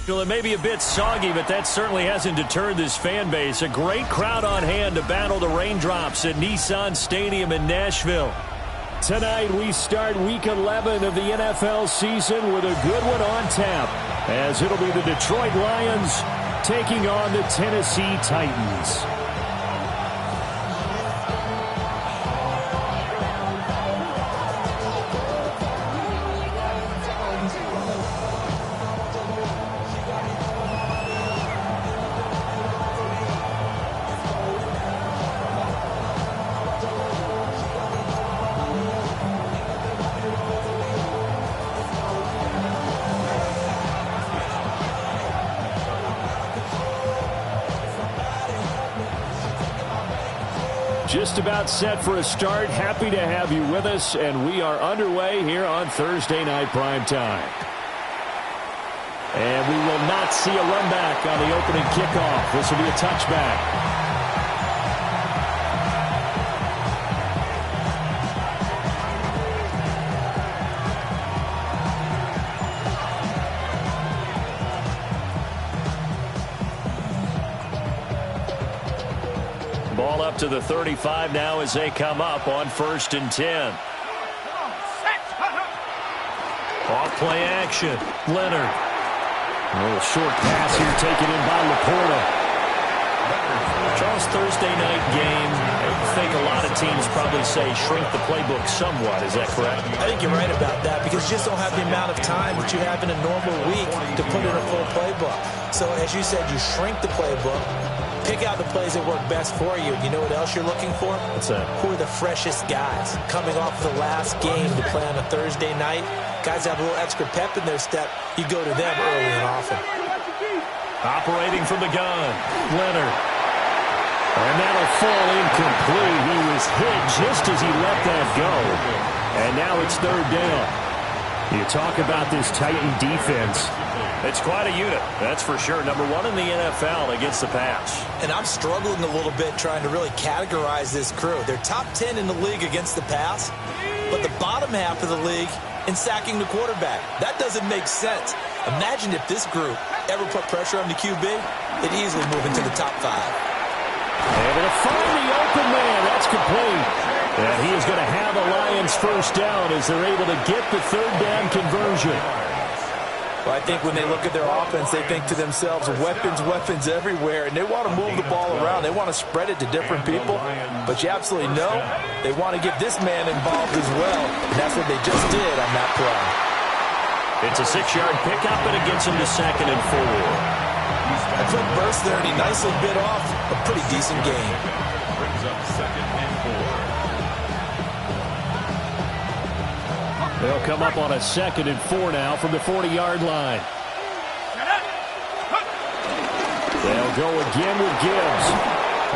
Well, it may be a bit soggy, but that certainly hasn't deterred this fan base. A great crowd on hand to battle the raindrops at Nissan Stadium in Nashville. Tonight, we start Week 11 of the NFL season with a good one on tap, as it'll be the Detroit Lions taking on the Tennessee Titans. Just about set for a start. Happy to have you with us, and we are underway here on Thursday Night Primetime. And we will not see a run back on the opening kickoff. This will be a touchback. Ball up to the 35 now as they come up on 1st and 10. Off play action. Leonard. A little short pass here taken in by Laporta. Charles, Thursday night game. I think a lot of teams probably say shrink the playbook somewhat. Is that correct? I think you're right about that because you just don't have the amount of time that you have in a normal week to put in a full playbook. So as you said, you shrink the playbook. Pick out the plays that work best for you. You know what else you're looking for? What's that? Who are the freshest guys coming off the last game to play on a Thursday night? Guys have a little extra pep in their step. You go to them early and often. Operating from the gun, Leonard. And that'll fall incomplete. He was hit just as he let that go. And now it's 3rd down. You talk about this Titan defense. It's quite a unit, that's for sure. Number 1 in the NFL against the pass. And I'm struggling a little bit trying to really categorize this crew. They're top 10 in the league against the pass, but the bottom half of the league in sacking the quarterback. That doesn't make sense. Imagine if this group ever put pressure on the QB, they'd easily move into the top 5. Able to find the open man. That's complete. And he is going to have a Lions 1st down as they're able to get the 3rd down conversion. Well, I think when they look at their offense, they think to themselves, weapons everywhere, and they want to move the ball around. They want to spread it to different people, but you absolutely know they want to get this man involved as well, and that's what they just did on that play. It's a 6-yard pickup, and it gets him to 2nd and 4. A quick burst there, and he nicely bit off a pretty decent gain. Brings up 2nd and 4. They'll come up on a 2nd and 4 now from the 40-yard line. They'll go again with Gibbs.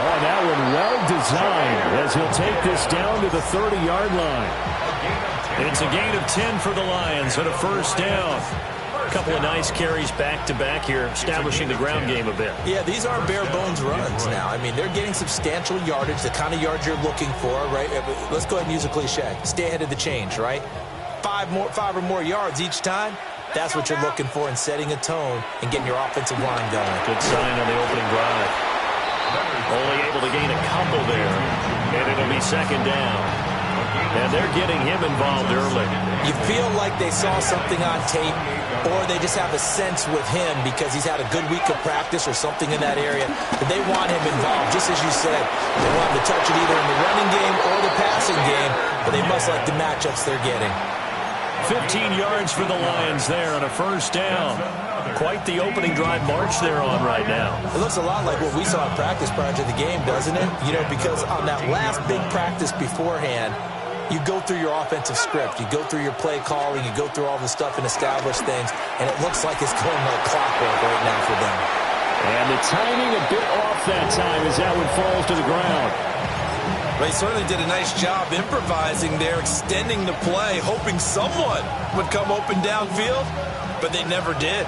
Oh, that one well designed as he'll take this down to the 30-yard line. It's a gain of 10 for the Lions and a 1st down. A couple of nice carries back-to-back here, establishing the ground game a bit. Yeah, these aren't bare-bones runs now. I mean, they're getting substantial yardage, the kind of yards you're looking for, right? Let's go ahead and use a cliche. Stay ahead of the change, right? 5 or more yards each time, that's what you're looking for in setting a tone and getting your offensive line going. Good sign on the opening drive. Only able to gain a couple there, and it'll be 2nd down. And they're getting him involved early. You feel like they saw something on tape, or they just have a sense with him because he's had a good week of practice or something in that area that they want him involved. Just as you said, they want him to touch it either in the running game or the passing game, but they must like the matchups they're getting. 15 yards for the Lions there on a 1st down. Quite the opening drive march they're on right now. It looks a lot like what we saw in practice prior to the game, doesn't it? You know, because on that last big practice beforehand, you go through your offensive script. You go through your play calling. You go through all the stuff and establish things, and it looks like it's going like clockwork right now for them. And the timing a bit off that time as that one falls to the ground. Well, he certainly did a nice job improvising there, extending the play, hoping someone would come open downfield, but they never did.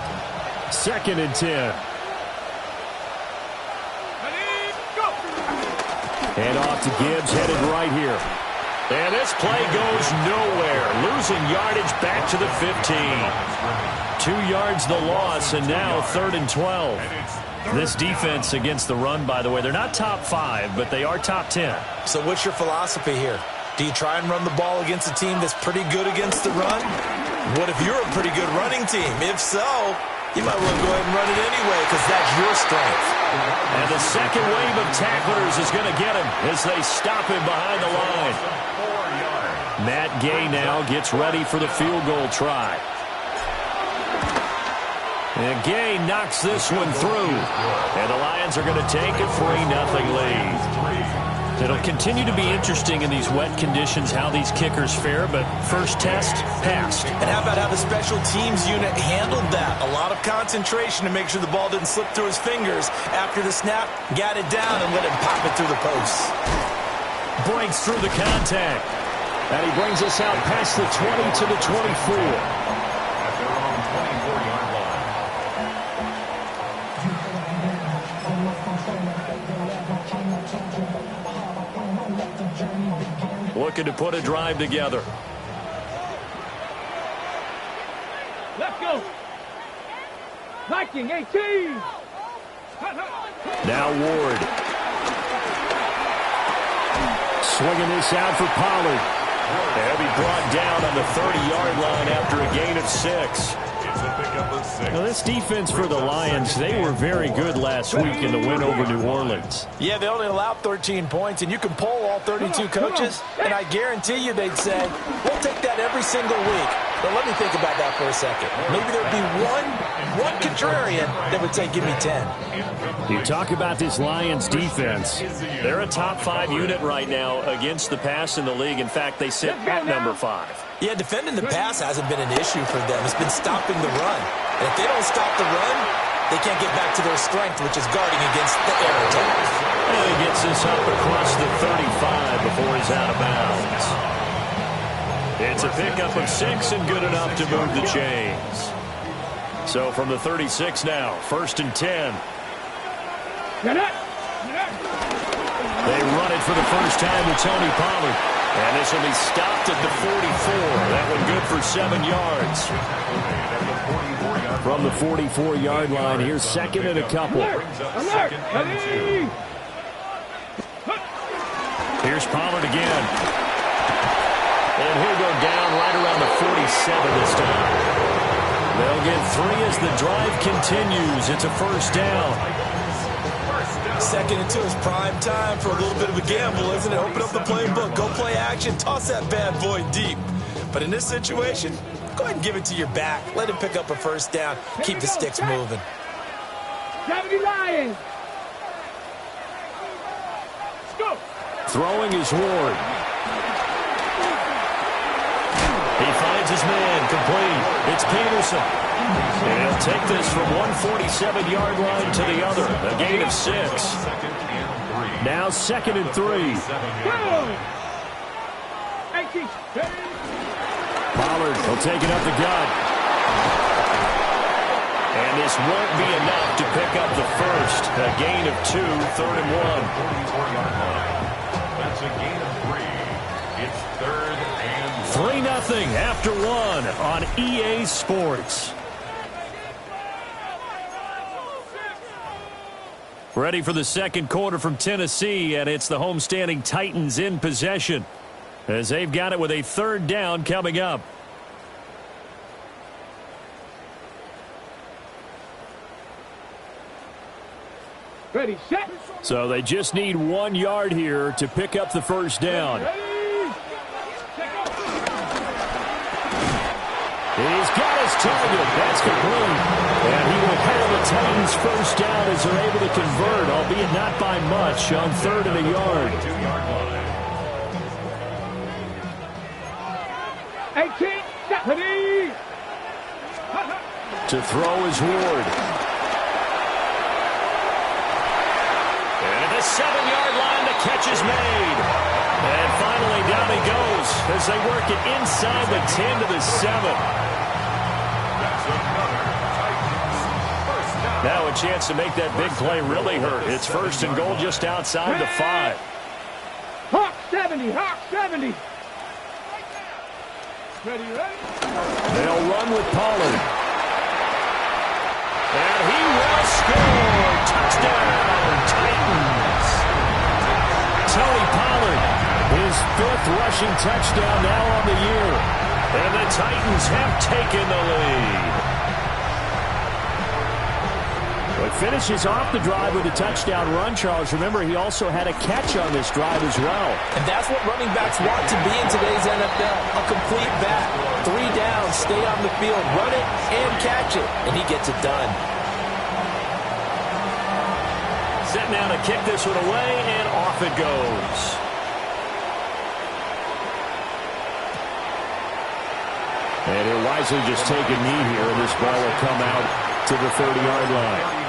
2nd and 10. And off to Gibbs, headed right here. And this play goes nowhere. Losing yardage back to the 15. 2 yards the loss, and now 3rd and 12. This defense against the run, by the way, they're not top 5, but they are top 10. So what's your philosophy here? Do you try and run the ball against a team that's pretty good against the run? What if you're a pretty good running team? If so, you might want to go ahead and run it anyway because that's your strength. And the second wave of tacklers is going to get him as they stop him behind the line. Matt Gay now gets ready for the field goal try. And Gay knocks this one through. And the Lions are going to take a 3-0 lead. It'll continue to be interesting in these wet conditions how these kickers fare, but first test, passed. And how about how the special teams unit handled that? A lot of concentration to make sure the ball didn't slip through his fingers. After the snap, got it down and let him pop it through the posts. Breaks through the contact. And he brings us out past the 20 to the 24. Looking to put a drive together. Let's go. Viking 18. Now Ward. Swinging this out for Pollard. They'll be brought down on the 30-yard line after a gain of 6. Now, this defense for the Lions, they were very good last week in the win over New Orleans. Yeah, they only allowed 13 points, and you can poll all 32 coaches, and I guarantee you they'd say, we'll take that every single week. But let me think about that for a second. Maybe there'd be one contrarian that would say, give me 10. You talk about this Lions defense. They're a top 5 unit right now against the pass in the league. In fact, they sit at number 5. Yeah, defending the pass hasn't been an issue for them. It's been stopping the run. And if they don't stop the run, they can't get back to their strength, which is guarding against the air attack. And he gets this up across the 35 before he's out of bounds. It's a pickup of 6 and good enough to move the chains. So from the 36 now, 1st and 10. They run it for the first time with Tony Pollard. And this will be stopped at the 44. That one good for 7 yards. From the 44-yard line, here's 2nd and a couple. Here's Pollard again. And he'll go down right around the 47 this time. They'll get 3 as the drive continues. It's a first down. 2nd and 2 is prime time for a little bit of a gamble, isn't it? Open up the playbook, go play action, toss that bad boy deep. But in this situation, go ahead and give it to your back. Let him pick up a first down. Keep the sticks moving. 70 Lions. Let's go. Throwing is Ward. He finds his man complete. It's Peterson. And he'll take this from one 47-yard line to the other. A gain of 6. Now 2nd and 3. Pollard will take it up the gut. And this won't be enough to pick up the first. A gain of 2, 3rd and 1. That's a gain of 3. It's 3rd and 3-0 after 1 on EA Sports. Ready for the second quarter from Tennessee, and it's the homestanding Titans in possession as they've got it with a 3rd down coming up. Ready, set. So they just need 1 yard here to pick up the first down. He's got his target. That's complete. And he will have the Titans first down as they're able to convert, albeit not by much, on 3rd and a yard. 18, ready. To throw is Ward. And at the 7-yard line, the catch is made. And finally, down he goes as they work it inside the 10 to the 7. Now a chance to make that big play really hurt. It's first and goal just outside the 5. Hawk 70, Hawk 70. Ready, ready? They'll run with Pollard. And he will score. Touchdown, Titans. Tony Pollard, his 5th rushing touchdown now on the year. And the Titans have taken the lead. But finishes off the drive with a touchdown run, Charles. Remember, he also had a catch on this drive as well. And that's what running backs want to be in today's NFL. A complete back. 3 downs, stay on the field, run it, and catch it. And he gets it done. Set now to kick this one away, and off it goes. And he'll wisely just take a knee here, and this ball will come out to the 30-yard line.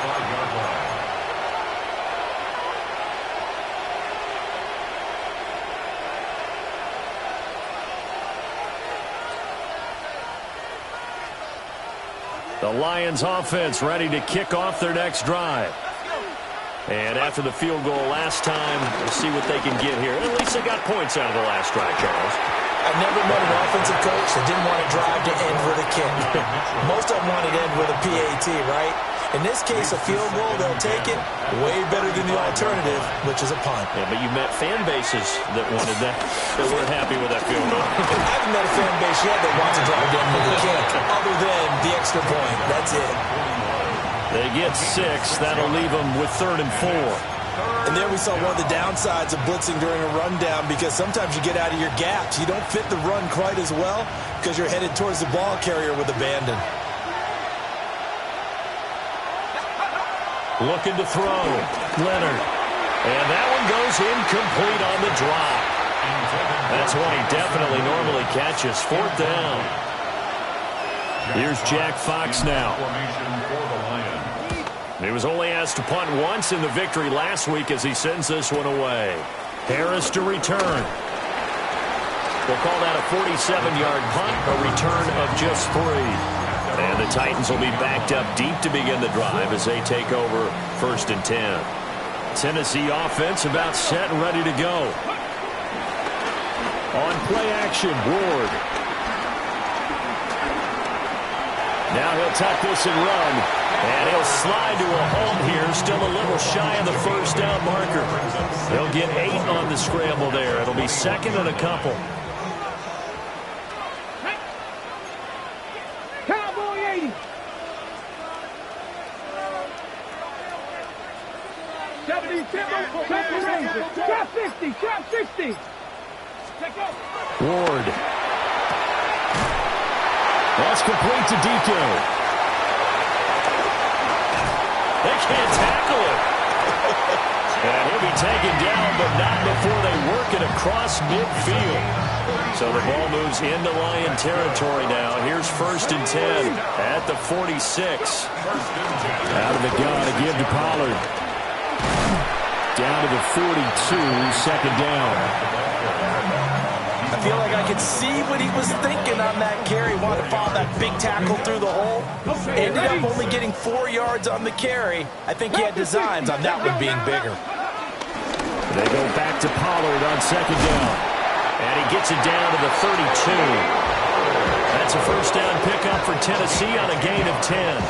The Lions offense ready to kick off their next drive. And after the field goal last time, we'll see what they can get here. At least they got points out of the last drive, Charles. I've never met an offensive coach that didn't want a drive to end with a kick. Most of them want it to end with a PAT, right? In this case, a field goal, they'll take it. Way better than the alternative, which is a punt. Yeah, but you met fan bases that wanted that weren't happy with that field goal. I haven't met a fan base yet that wants a drive to end with a kick, other than the extra point. That's it. They get 6. That'll leave them with 3rd and 4. And there we saw one of the downsides of blitzing during a rundown, because sometimes you get out of your gaps. You don't fit the run quite as well because you're headed towards the ball carrier with abandon. Looking to throw. Leonard. And that one goes incomplete on the drop. That's one he definitely normally catches. 4th down. Here's Jack Fox now. He was only asked to punt once in the victory last week as he sends this one away. Harris to return. We'll call that a 47-yard punt, a return of just 3. And the Titans will be backed up deep to begin the drive as they take over 1st and 10. Tennessee offense about set and ready to go. On play action, Ward. Now he'll tuck this and run. And he'll slide to a home here, still a little shy of the 1st down marker. They'll get 8 on the scramble there. It'll be 2nd and a couple. Cowboy 80. 70, Timber, check the Rangers. Trap 60, trap 60. Ward. That's complete to DK. They can't tackle him. And he'll be taken down, but not before they work it across midfield. So the ball moves into Lion territory now. Here's 1st and 10 at the 46. Out of the gun to give to Pollard. Down to the 42, 2nd down. I feel like I could see what he was thinking on that carry. Wanted to follow that big tackle through the hole. Ended up only getting 4 yards on the carry. I think he had designs on that one being bigger. They go back to Pollard on 2nd down. And he gets it down to the 32. That's a 1st down pickup for Tennessee on a gain of 10. And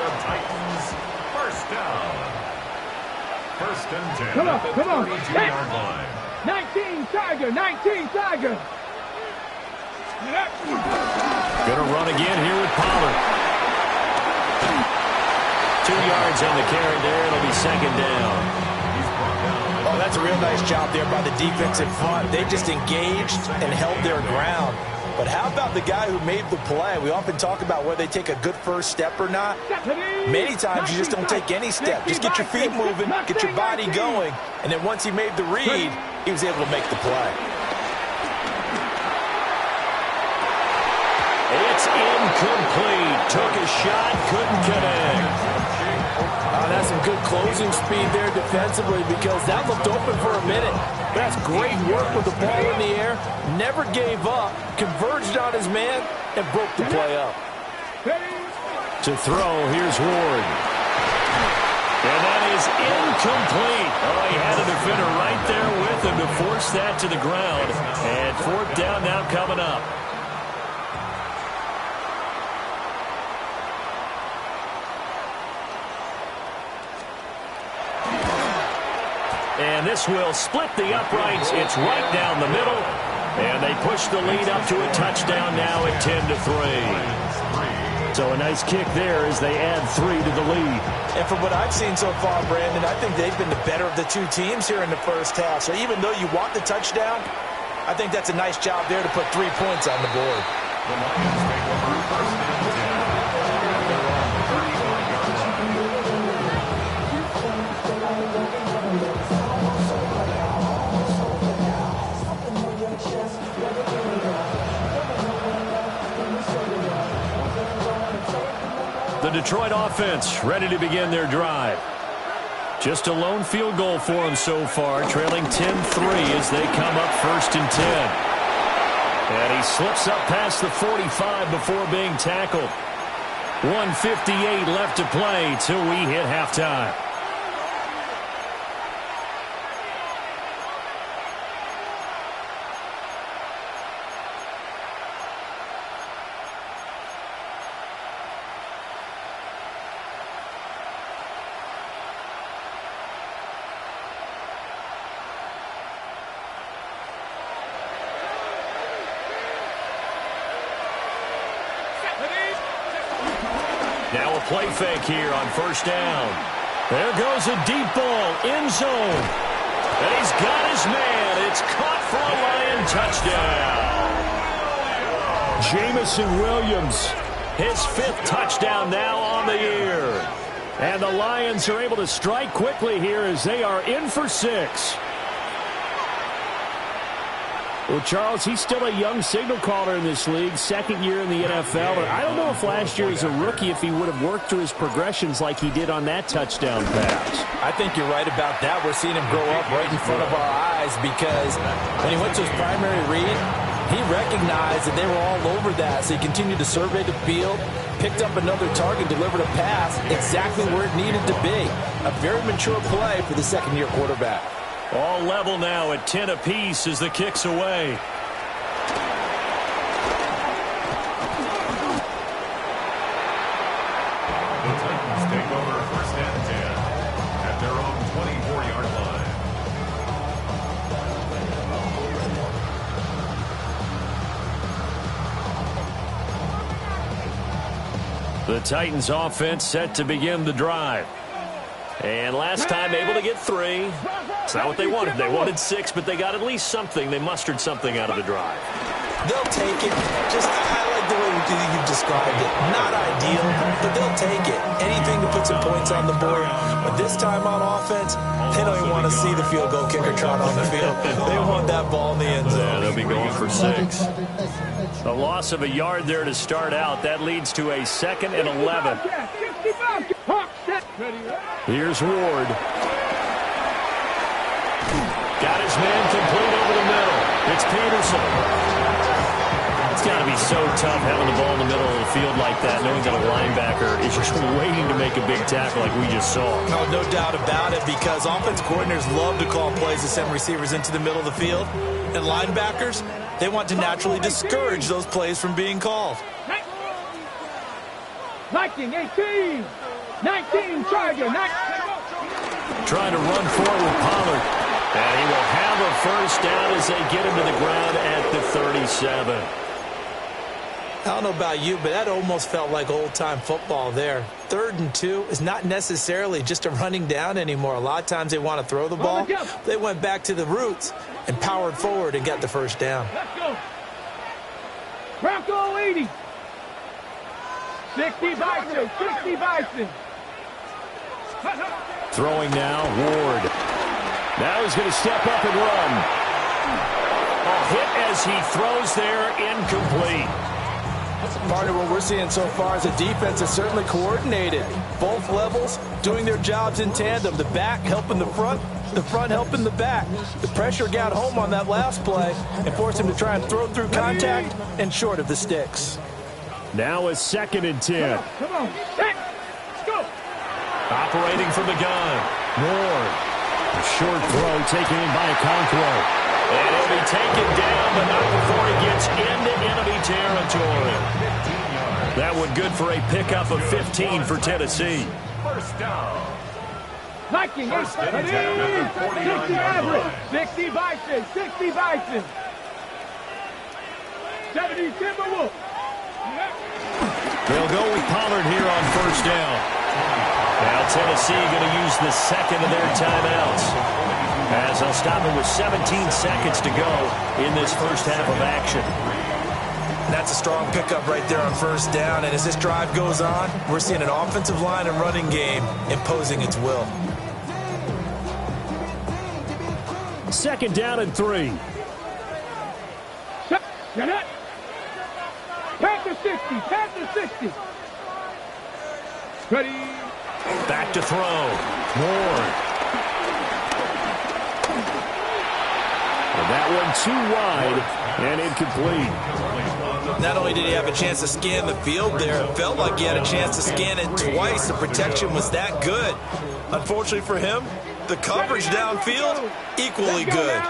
the Titans, 1st down. 1st and 10 Come on, at the come on. 32-yard line. 19 Tiger, 19 Tiger. Gonna run again here with Pollard. 2 yards on the carry there. It'll be 2nd down. Oh, that's a real nice job there by the defensive front. They just engaged and held their ground. But how about the guy who made the play? We often talk about whether they take a good first step or not. Many times you just don't take any step. Just get your feet moving, get your body going. And then once he made the read, he was able to make the play. It's incomplete. Took a shot, couldn't connect. and that's some good closing speed there defensively because that looked open for a minute. That's great work with the ball in the air. Never gave up, converged on his man, and broke the play up. To throw, here's Ward. And that is incomplete. Oh, he had a defender right there with him to force that to the ground. And fourth down now coming up. And this will split the uprights. It's right down the middle. And they push the lead up to a touchdown now at 10-3. So a nice kick there as they add 3 to the lead. And from what I've seen so far, Brandon, I think they've been the better of the two teams here in the first half. So even though you want the touchdown, I think that's a nice job there to put 3 points on the board. The Lions take over first and 10. They're on the 31-yard line. The Detroit offense ready to begin their drive. Just a lone field goal for them so far, trailing 10-3 as they come up first and 10. And he slips up past the 45 before being tackled. 1:58 left to play till we hit halftime. Now a play fake here on first down. There goes a deep ball, end zone. And he's got his man. It's caught for a Lion touchdown. Jamison Williams, his 5th touchdown now on the year. And the Lions are able to strike quickly here as they are in for 6. Well, Charles, he's still a young signal caller in this league, 2nd year in the NFL. But I don't know if last year as a rookie if he would have worked through his progressions like he did on that touchdown pass. I think you're right about that. We're seeing him grow up right in front of our eyes because when he went to his primary read, he recognized that they were all over that. So he continued to survey the field, picked up another target, delivered a pass exactly where it needed to be. A very mature play for the second-year quarterback. All level now at 10 apiece as the kick's away. The Titans take over first and 10 at their own 24-yard line. The Titans offense set to begin the drive. And last time able to get 3. It's not what they wanted. They wanted 6, but they got at least something. They mustered something out of the drive. They'll take it. Just, I like the way you've described it. Not ideal, but they'll take it. Anything to put some points on the board. But this time on offense, they don't even want to see the field goal kicker trot on the field. They want that ball in the end zone. Yeah, they'll be going for 6. A loss of a yard there to start out. That leads to a 2nd and 11. Here's Ward. Got his man complete over the middle. It's Peterson. It's got to be so tough having the ball in the middle of the field like that, knowing that a linebacker is just waiting to make a big tackle like we just saw. No doubt about it, because offense coordinators love to call plays to send receivers into the middle of the field. And linebackers, they want to naturally discourage those plays from being called. 19, 18, 19, Charger, 19. Trying to run forward with Pollard. And he will have a first down as they get him to the ground at the 37. I don't know about you, but that almost felt like old-time football there. 3rd and 2 is not necessarily just a running down anymore. A lot of times they want to throw the ball. They went back to the roots and powered forward and got the first down. Let's go. Bronco 80. 60 Bison, 60 Bison. Throwing now, Ward. Now he's going to step up and run. A hit as he throws there, incomplete. Partner, what we're seeing so far is a defense that's certainly coordinated. Both levels doing their jobs in tandem. The back helping the front helping the back. The pressure got home on that last play and forced him to try and throw through contact and short of the sticks. Now a 2nd and 10. Come on. Let's go. Operating from the gun. Ward. A short throw taken in by Okonkwo. And he'll be taken down, but not before he gets into enemy territory. That one good for a pickup of 15 for Tennessee. First down. Viking, 60 average. 60 Bison, 60 Bison. 70 Timberwolves. They'll go with Pollard here on first down. Now Tennessee going to use the second of their timeouts, as they'll stop it with 17 seconds to go in this first half of action. That's a strong pickup right there on first down. And as this drive goes on, we're seeing an offensive line and running game imposing its will. 2nd down and 3. Get it. Panther 60, Panther 60. Ready. Back to throw. Ward. And that one too wide and incomplete. Not only did he have a chance to scan the field there, it felt like he had a chance to scan it twice. The protection was that good. Unfortunately for him, the coverage downfield, equally good.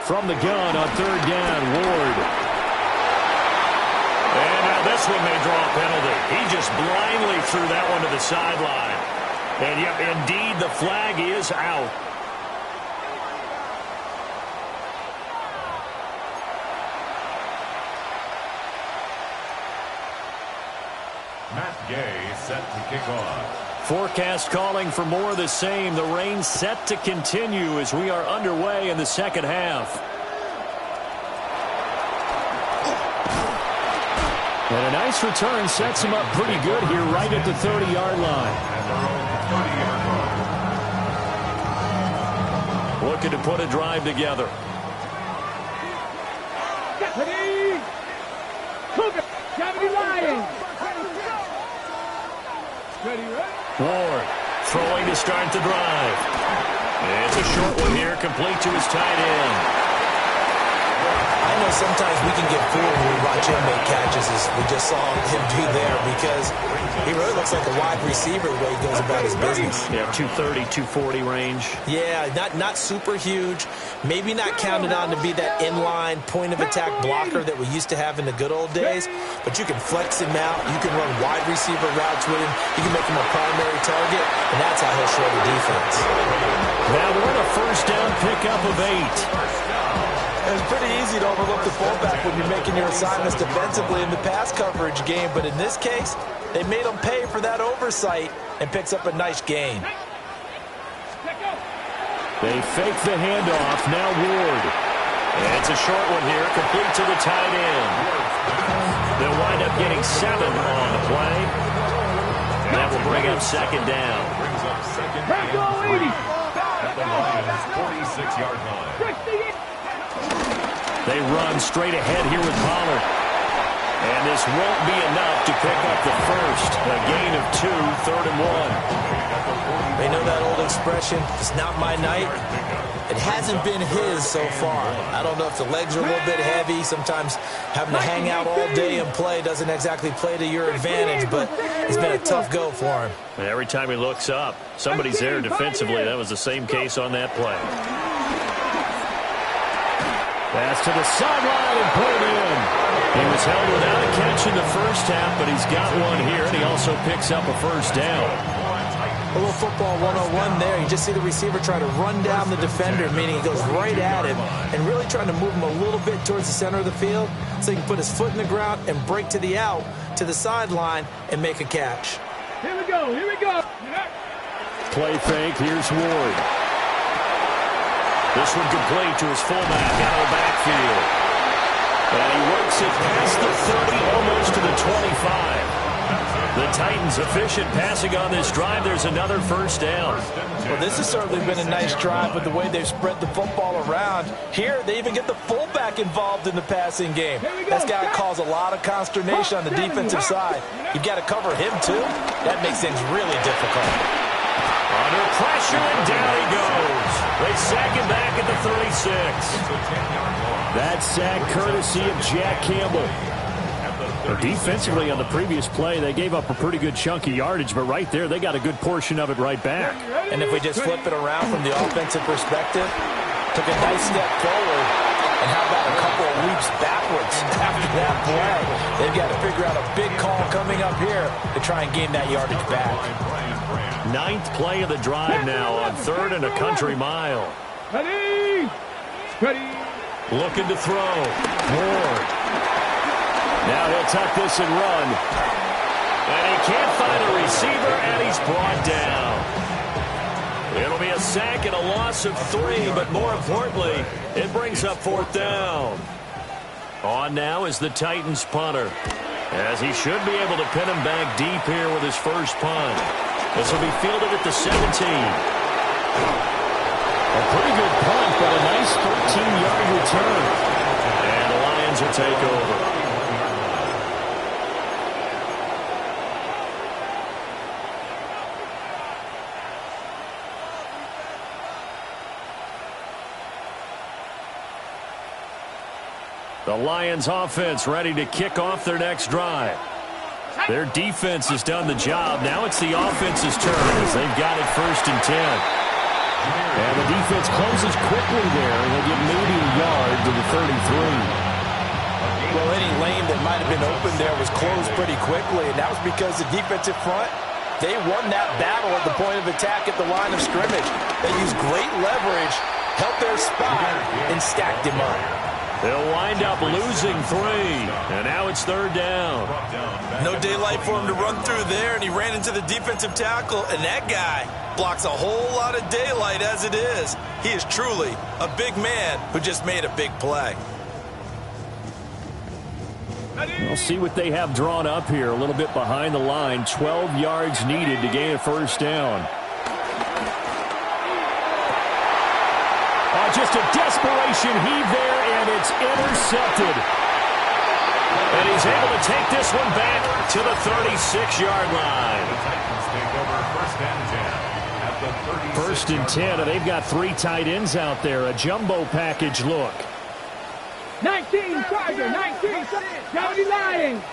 From the gun on 3rd down, Ward. And now this one may draw a penalty. He just blindly threw that one to the sideline. And yep, indeed, the flag is out. Matt Gay set to kick off. Forecast calling for more of the same. The rain set to continue as we are underway in the second half. And a nice return sets him up pretty good here right at the 30-yard line. Looking to put a drive together. Ready. Cougar, 70 Lions. Ready, ready. Ward throwing to start the drive. It's a short one here, complete to his tight end. I know sometimes we can get fooled when we watch him make catches, as we just saw him do there, because he really looks like a wide receiver the way he goes about his business. Yeah, 230, 240 range. Yeah, not super huge. Maybe not counted on to be that inline point-of-attack blocker that we used to have in the good old days, but you can flex him out. You can run wide receiver routes with him. You can make him a primary target, and that's how he'll show the defense. Now we're in a first down pickup of 8. It's pretty easy to overlook the fullback when you're making your assignments defensively in the pass coverage game, but in this case, they made him pay for that oversight and picks up a nice gain. They fake the handoff. Now Ward. And it's a short one here, complete to the tight end. They'll wind up getting 7 on the play. That will bring up second down. Brings up second Back and goal 80. 3 at the Lions' 46-yard line. 68. They run straight ahead here with Pollard. And this won't be enough to pick up the first. A gain of 2, 3rd and 1. They know that old expression, it's not my night. It hasn't been his so far. I don't know if the legs are a little bit heavy. Sometimes having to hang out all day and play doesn't exactly play to your advantage, but it's been a tough go for him. And every time he looks up, somebody's there defensively. That was the same case on that play. Pass to the sideline and pulled in. He was held without a catch in the first half, but he's got one here, and he also picks up a first down. A little football 101 there. You just see the receiver try to run down the defender, meaning he goes right at him, and really trying to move him a little bit towards the center of the field so he can put his foot in the ground and break to the out, to the sideline, and make a catch. Here we go, here we go. Play fake, here's Ward. This one complete to his fullback out of the backfield. And he works it past the 30, almost to the 25. The Titans efficient passing on this drive. There's another first down. Well, this has certainly been a nice drive with the way they've spread the football around. Here, they even get the fullback involved in the passing game. This guy caused a lot of consternation on the defensive side. You've got to cover him, too. That makes things really difficult. Under pressure, and down he goes. They sack him back at the 36. That sack courtesy of Jack Campbell. Defensively on the previous play, they gave up a pretty good chunk of yardage, but right there, they got a good portion of it right back. And if we just flip it around from the offensive perspective, took a nice step forward, and how about a couple of leaps backwards after that play? They've got to figure out a big call coming up here to try and gain that yardage back. 9th play of the drive now on 3rd and a country mile. Ready? Ready. Looking to throw. Ward. Now he'll tuck this and run. And he can't find a receiver, and he's brought down. It'll be a sack and a loss of 3, but more importantly, it brings up 4th down. On now is the Titans punter, as he should be able to pin him back deep here with his first punt. This will be fielded at the 17. A pretty good punt, but a nice 13-yard return. And the Lions will take over. The Lions offense ready to kick off their next drive. Their defense has done the job. Now it's the offense's turn as they've got it 1st and 10. And the defense closes quickly there, and they get maybe a yard to the 33. Well, any lane that might have been open there was closed pretty quickly, and that was because the defensive front, they won that battle at the point of attack at the line of scrimmage. They used great leverage, held their spot, and stacked him up. They'll wind up losing 3, and now it's 3rd down. No daylight for him to run through there, and he ran into the defensive tackle, and that guy blocks a whole lot of daylight as it is. He is truly a big man who just made a big play. We'll see what they have drawn up here, a little bit behind the line. 12 yards needed to gain a first down. Just a desperation heave there, and it's intercepted. And he's able to take this one back to the 36-yard line. First and 10, and they've got 3 tight ends out there. A jumbo package look. 19, Tiger, 19, County Lions.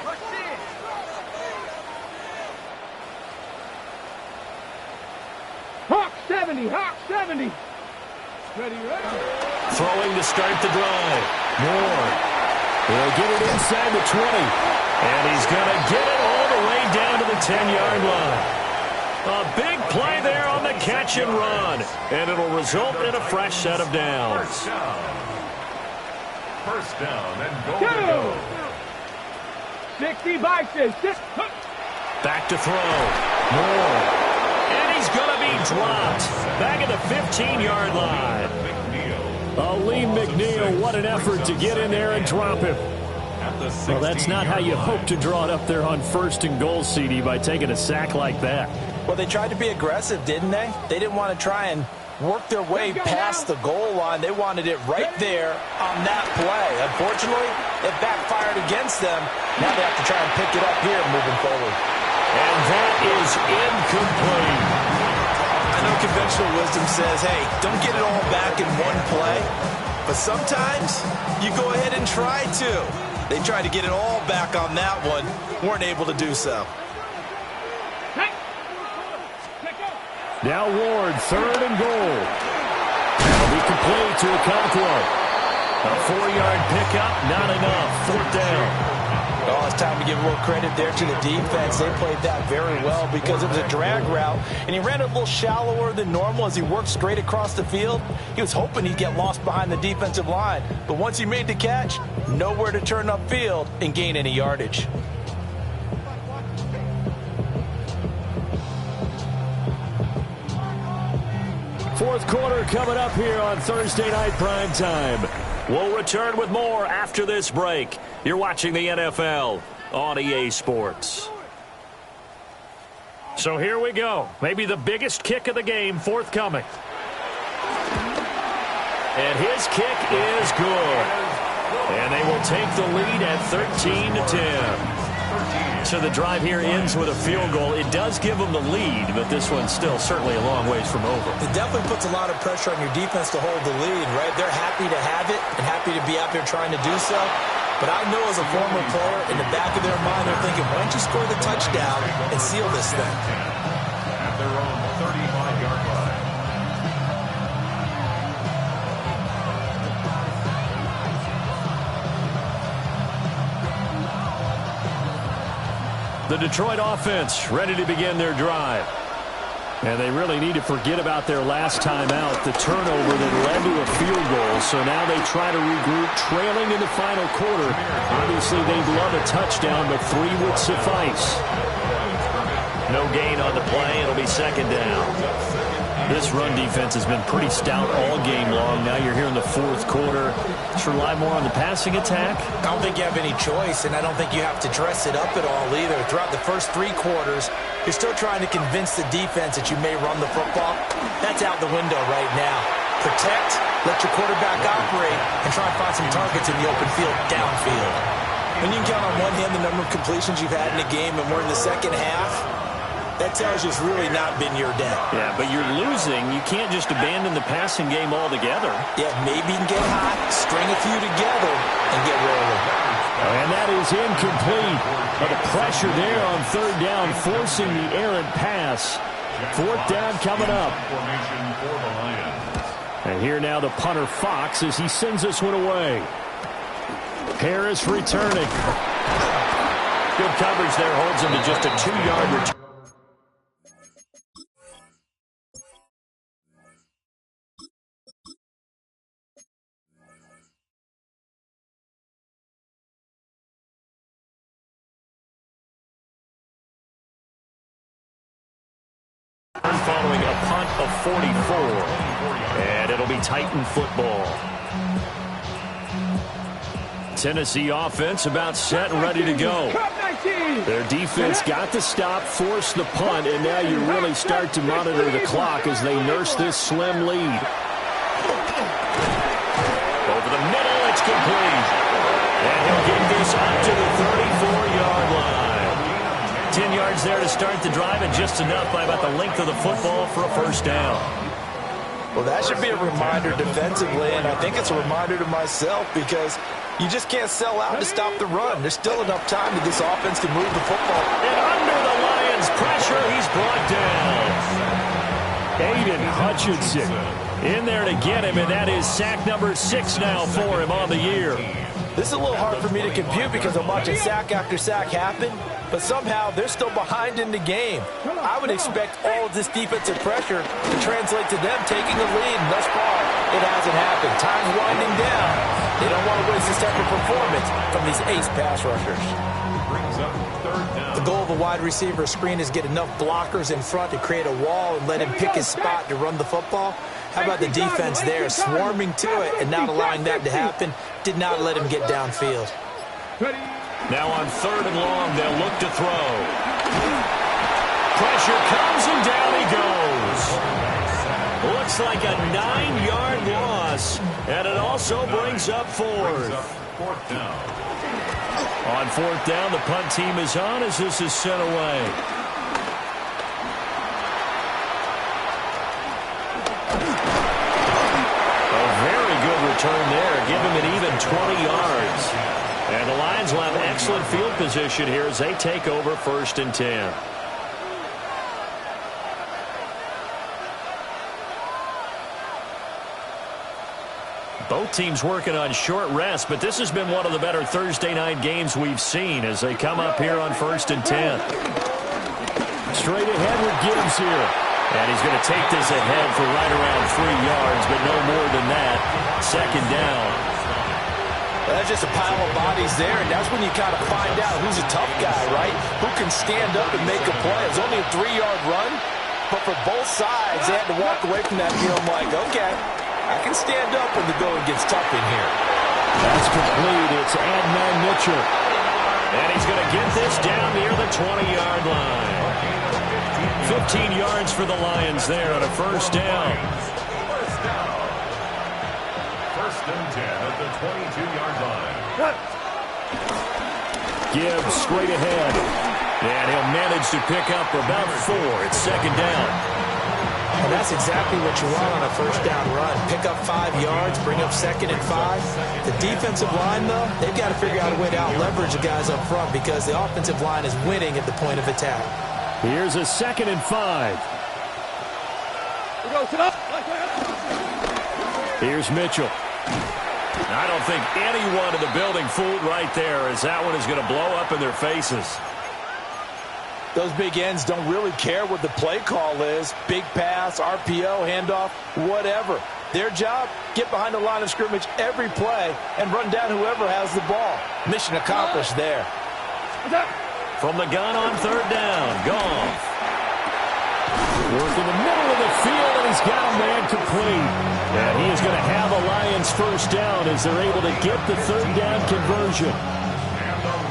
Hawk 70, Hawk 70. Ready, ready. Throwing to start the drive. Moore. He'll get it inside the 20. And he's going to get it all the way down to the 10-yard line. A big play there on the catch and run. And it'll result in a fresh set of downs. First down and goal. 60 boxes. Back to throw. Moore. And he's going to be dropped. Back at the 15-yard line. Aleem McNeil, what an effort to get in there and drop him. Well, that's not how you hope to draw it up there on 1st and goal, CD, by taking a sack like that. Well, they tried to be aggressive, didn't they? They didn't want to try and work their way past the goal line. They wanted it right there on that play. Unfortunately, it backfired against them. Now they have to try and pick it up here moving forward. And that is incomplete. I know conventional wisdom says, hey, don't get it all back in one play. But sometimes you go ahead and try to. They tried to get it all back on that one. Weren't able to do so. Now Ward, 3rd and goal. That'll be complete to Okonkwo. A 4-yard pickup, not enough. 4th down. Well, it's time to give a little credit there to the defense. They played that very well because it was a drag route, and he ran a little shallower than normal as he worked straight across the field. He was hoping he'd get lost behind the defensive line, but once he made the catch, nowhere to turn upfield and gain any yardage. Fourth quarter coming up here on Thursday Night Primetime. We'll return with more after this break. You're watching the NFL on EA Sports. So here we go. Maybe the biggest kick of the game forthcoming. And his kick is good. And they will take the lead at 13-10. So the drive here ends with a field goal. It does give them the lead, but this one's still certainly a long ways from over. It definitely puts a lot of pressure on your defense to hold the lead, right? They're happy to have it and happy to be out there trying to do so. But I know as a former player, in the back of their mind, they're thinking, why don't you score the touchdown and seal this thing? At their own 35-yard line. The Detroit offense ready to begin their drive. And they really need to forget about their last time out, the turnover that led to a field goal. So now they try to regroup, trailing in the final quarter. Obviously, they'd love a touchdown, but 3 would suffice. No gain on the play. It'll be second down. This run defense has been pretty stout all game long. Now you're here in the fourth quarter. Just rely more on the passing attack. I don't think you have any choice, and I don't think you have to dress it up at all either. Throughout the first 3 quarters, you're still trying to convince the defense that you may run the football. That's out the window right now. Protect, let your quarterback operate, and try and find some targets in the open field downfield. When you can count on one hand the number of completions you've had in a game, and we're in the second half, that tells you it's really not been your day. Yeah, but you're losing. You can't just abandon the passing game altogether. Yeah, maybe you can get hot, string a few together, and get rolling. And that is incomplete. But the pressure there on third down, forcing the errant pass. Fourth down coming up. Formation for the Lions. And here now the punter Fox as he sends this one away. Harris returning. Good coverage there, holds him to just a 2-yard return. Following a punt of 44. And it'll be Titan football. Tennessee offense about set and ready to go. Their defense got the stop, forced the punt, and now you really start to monitor the clock as they nurse this slim lead. Over the middle, it's complete. And he'll get this up to the 34-yard line. 10 yards there to start the drive, and just enough by about the length of the football for a first down. Well, that should be a reminder defensively, and I think it's a reminder to myself because you just can't sell out to stop the run. There's still enough time that this offense can move the football. And under the Lions' pressure, he's brought down. Aiden Hutchinson in there to get him, and that is sack number 6 now for him on the year. This is a little hard for me to compute because I'm watching sack after sack happen, but somehow they're still behind in the game. I would expect all of this defensive pressure to translate to them taking the lead, and thus far, it hasn't happened. Time's winding down. They don't want to waste this type of performance from these ace pass rushers. Brings up third down. The goal of a wide receiver screen is get enough blockers in front to create a wall and let him pick his spot to run the football. How about the defense there, swarming to it and not allowing that to happen? Did not let him get downfield. Now on third and long, they'll look to throw. Pressure comes, and down he goes. Looks like a 9-yard loss, and it also brings up fourth. Fourth down. On fourth down, the punt team is on as this is sent away. Return there, give him an even 20 yards. And the Lions will have excellent field position here as they take over first and 10. Both teams working on short rest, but this has been one of the better Thursday night games we've seen as they come up here on first and 10. Straight ahead with Gibbs here. And he's going to take this ahead for right around 3 yards, but no more than that. Second down. Well, that's just a pile of bodies there, and that's when you kind of find out who's a tough guy, right? Who can stand up and make a play. It was only a 3-yard run, but for both sides, they had to walk away from that feeling like, okay, I can stand up when the going gets tough in here. That's complete. It's Adnan Mitchell. And he's going to get this down near the 20-yard line. 15 yards for the Lions there on a first down. First and 10 at the 22-yard line. Gibbs straight ahead. And he'll manage to pick up about 4. It's second down. And that's exactly what you want on a first down run. Pick up 5 yards, bring up second and 5. The defensive line, though, they've got to figure out a way to out-leverage the guys up front because the offensive line is winning at the point of attack. Here's a second and 5. Here's Mitchell. I don't think anyone in the building fooled right there, as that one is going to blow up in their faces. Those big ends don't really care what the play call is. Big pass, RPO, handoff, whatever. Their job, get behind the line of scrimmage every play and run down whoever has the ball. Mission accomplished there. From the gun on third down, Goff. Work in the middle of the field, and he's got a man complete. And he is going to have a Lions first down as they're able to get the third down conversion.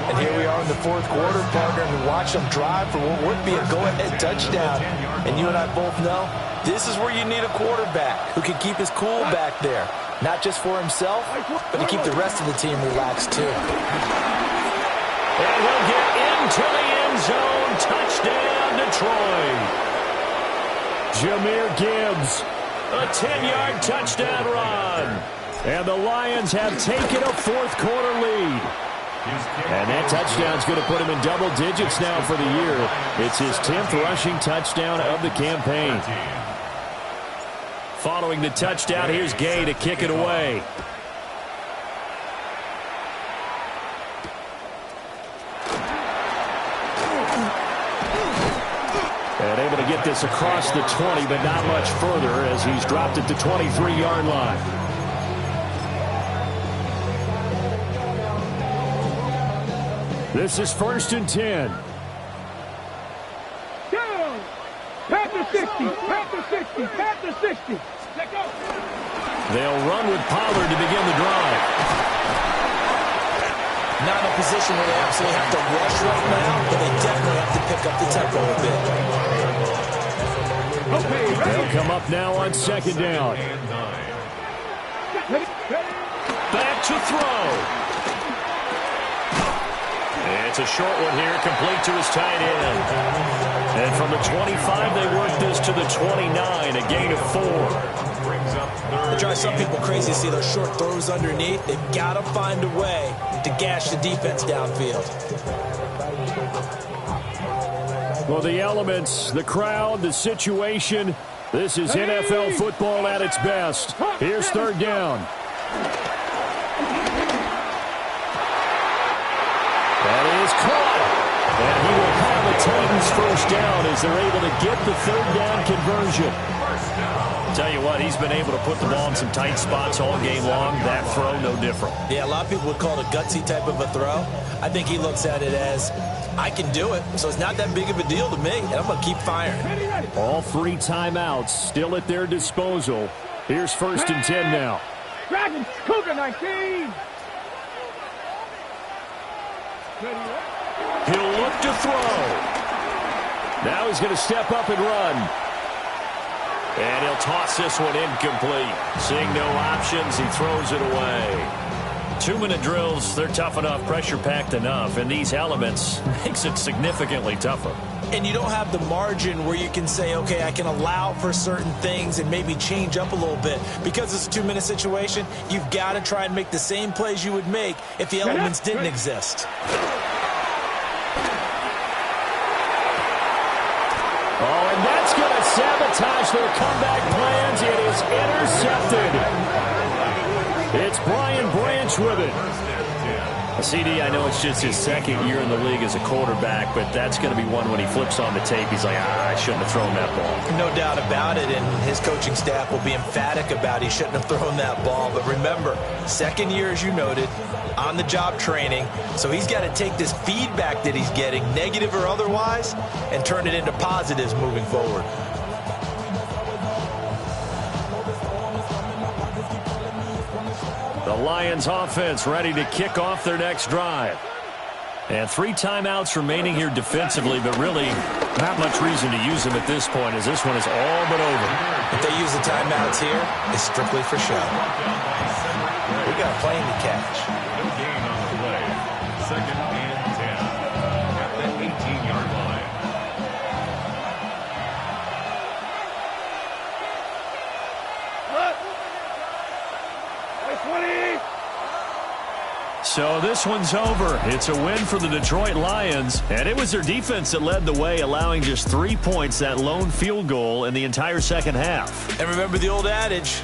And here we are in the fourth quarter, partner, and watch them drive for what would be a go-ahead touchdown. And you and I both know this is where you need a quarterback who can keep his cool back there. Not just for himself, but to keep the rest of the team relaxed, too. And he'll get into the end zone. Touchdown, Detroit. Jahmyr Gibbs, a 10-yard touchdown run. And the Lions have taken a fourth quarter lead. And that touchdown's going to put him in double digits now for the year. It's his 10th rushing touchdown of the campaign. Following the touchdown, here's Gay to kick it away. And able to get this across the 20, but not much further as he's dropped it to 23-yard line. This is first and 10. Down. Past the 60. Past the 60. Past the 60. Let go. They'll run with Pollard to begin the drive. Not in a position where they absolutely have to rush right now, but they definitely have to pick up the tempo a bit. They'll come up now on second down. Back to throw. It's a short one here, complete to his tight end. And from the 25, they work this to the 29, a gain of 4. It drives some people crazy to see those short throws underneath. They've got to find a way to gash the defense downfield. Well, the elements, the crowd, the situation, this is NFL football at its best. Here's third down. That is caught. And he will have the Titans first down as they're able to get the third down conversion. Tell you what, he's been able to put the ball in some tight spots all game long. That throw, no different. Yeah, a lot of people would call it a gutsy type of a throw. I think he looks at it as, I can do it, so it's not that big of a deal to me, and I'm going to keep firing. All 3 timeouts still at their disposal. Here's first and 10 now. Dragons, Cougar 19. He'll look to throw. Now he's going to step up and run. And he'll toss this one incomplete. Seeing no options, he throws it away. 2-minute drills, they're tough enough, pressure-packed enough, and these elements makes it significantly tougher. And you don't have the margin where you can say, okay, I can allow for certain things and maybe change up a little bit. Because it's a 2-minute situation, you've got to try and make the same plays you would make if the elements didn't exist. Oh, and that's going to sabotage their comeback plans. It is intercepted. It's Brian Branch with it. CD, I know it's just his second year in the league as a quarterback, but that's going to be one when he flips on the tape. He's like, I shouldn't have thrown that ball. No doubt about it, and his coaching staff will be emphatic about he shouldn't have thrown that ball. But remember, second year, as you noted, on-the-job training, so he's got to take this feedback that he's getting, negative or otherwise, and turn it into positives moving forward. The Lions offense ready to kick off their next drive. And 3 timeouts remaining here defensively, but really Not much reason to use him at this point, as this one is all but over. If they use the timeouts here, it's strictly for show. We got a plane to catch. No gain on the play. 2nd and 10 at the 18-yard line. So this one's over. It's a win for the Detroit Lions, and it was their defense that led the way, allowing just 3 points, that lone field goal in the entire second half. And remember the old adage,